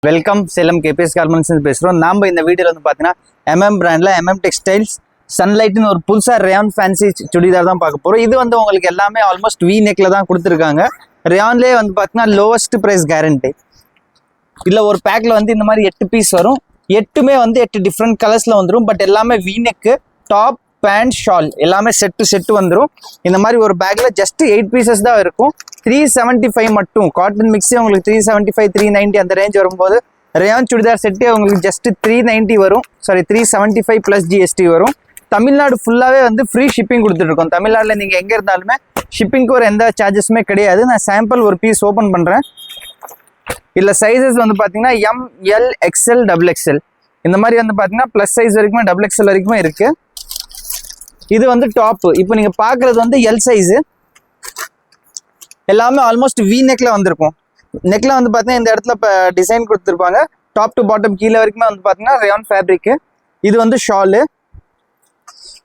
Welcome Salem KBS garments பேசுகிறோம். நாம் இந்த வீடியோவில் வந்து பார்த்தீங்கன்னா எம்எம் பிராண்டில் எம்எம் டெக்ஸ்டைல்ஸ் சன்லைட்னு ஒரு புதுசாக ரேயான் ஃபேன்சி சுடிதார் தான் பார்க்க போகிறோம். இது வந்து உங்களுக்கு எல்லாமே ஆல்மோஸ்ட் வி நெக்கில் தான் கொடுத்துருக்காங்க. ரேயான்லேயே வந்து பார்த்தீங்கன்னா லோவஸ்ட் ப்ரைஸ் கேரண்டி. இல்லை ஒரு பேக்கில் வந்து இந்த மாதிரி 8 பீஸ் வரும். 8மே வந்து 8 டிஃப்ரெண்ட் கலர்ஸில் வந்துடும். பட் எல்லாமே V neck, top, pant, shawl எல்லாமே செட்டு வந்துடும். இந்த மாதிரி ஒரு பேக்கில் ஜஸ்ட் 8 பீசஸ் தான் இருக்கும். 375 மட்டும். காட்டன் மிக்ஸே உங்களுக்கு 375, 390 அந்த ரேஞ்ச் வரும்போது ரேயான் சுடிதார் செட்டே உங்களுக்கு ஜஸ்ட் 390 வரும். சாரி 375 ப்ளஸ் ஜிஎஸ்டி வரும். தமிழ்நாடு ஃபுல்லாகவே வந்து ஃப்ரீ ஷிப்பிங் கொடுத்துட்ருக்கோம். தமிழ்நாட்டில் நீங்கள் எங்கே இருந்தாலுமே ஷிப்பிங்க்கு ஒரு எந்த சார்ஜஸுமே கிடையாது. நான் சாம்பிள் ஒரு பீஸ் ஓப்பன் பண்ணுறேன். இல்லை சைஸஸ் வந்து பார்த்தீங்கன்னா ML, XL, XXL இந்த மாதிரி வந்து பார்த்தீங்கன்னா ப்ளஸ் சைஸ் வரைக்குமே XXL வரைக்குமே இருக்குது. இது வந்து டாப்பு. இப்போ நீங்கள் பார்க்குறது வந்து எல் சைஸு. எல்லாமே ஆல்மோஸ்ட் வி நெக்கில் வந்திருக்கும். நெக்கில் வந்து பார்த்தீங்கன்னா இந்த இடத்துல இப்போ டிசைன் கொடுத்துருப்பாங்க. டாப் டு பாட்டம் கீழே வரைக்குமே வந்து பார்த்தீங்கன்னா ரேயான் ஃபேப்ரிக்கு. இது வந்து ஷாலு.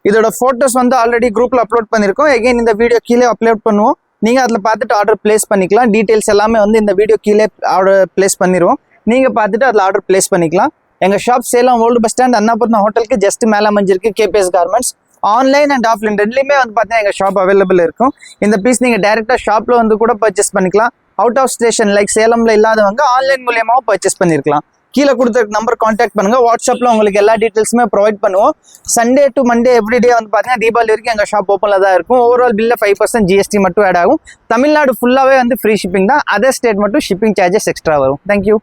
இதோட ஃபோட்டோஸ் வந்து ஆல்ரெடி குரூப்பில் அப்லோட் பண்ணியிருக்கோம். எகைன் இந்த வீடியோ கீழே அப்லோட் பண்ணுவோம். நீங்கள் அதில் பார்த்துட்டு ஆர்டர் பிளேஸ் பண்ணிக்கலாம். டீட்டெயில்ஸ் எல்லாமே வந்து இந்த வீடியோ கீழே ஆர்டர் பிளேஸ் பண்ணிடுவோம். நீங்கள் பார்த்துட்டு அதில் ஆர்டர் பிளேஸ் பண்ணிக்கலாம். எங்கள் shop Salem old bus stand Annapuram ஹோட்டலுக்கு ஜஸ்ட் மேலே அமைஞ்சிருக்கு KPS garments. Online and offline ரெண்டுலையுமே வந்து பார்த்தீங்கன்னா எங்கள் ஷாப் அவைலபிள் இருக்கும். இந்த பீஸ் நீங்கள் டேரெக்டாக ஷாப்பில் வந்து கூட பர்ச்சேஸ் பண்ணிக்கலாம். அவுட் ஆஃப் ஸ்டேஷன் லைக் சேலமில் இல்லாதவங்க ஆன்லைன் மூலியமாகவும் பர்ச்சேஸ் பண்ணியிருக்கலாம். கீழே கொடுத்த நம்பர் கான்டாக்ட் பண்ணுங்கள். வாட்ஸ்அப்பில் உங்களுக்கு எல்லா டீட்டெயில்ஸுமே ப்ரொவைட் பண்ணுவோம். சண்டே டு மண்டே எவ்ரிடே வந்து பார்த்தீங்கன்னா தீபாவளி வரைக்கும் எங்கள் ஷாப் ஓப்பனில் தான் இருக்கும். ஓவரால் பில்லில் 5% ஜிஎஸ்டி மட்டும் ஆட் ஆகும். தமிழ்நாடு ஃபுல்லாகவே வந்து ஃப்ரீ ஷிப்பிங் தான். அதர் ஸ்டேட் மட்டும் ஷிப்பிங் சார்ஜஸ் எக்ஸ்ட்ரா வரும். தேங்க்யூ.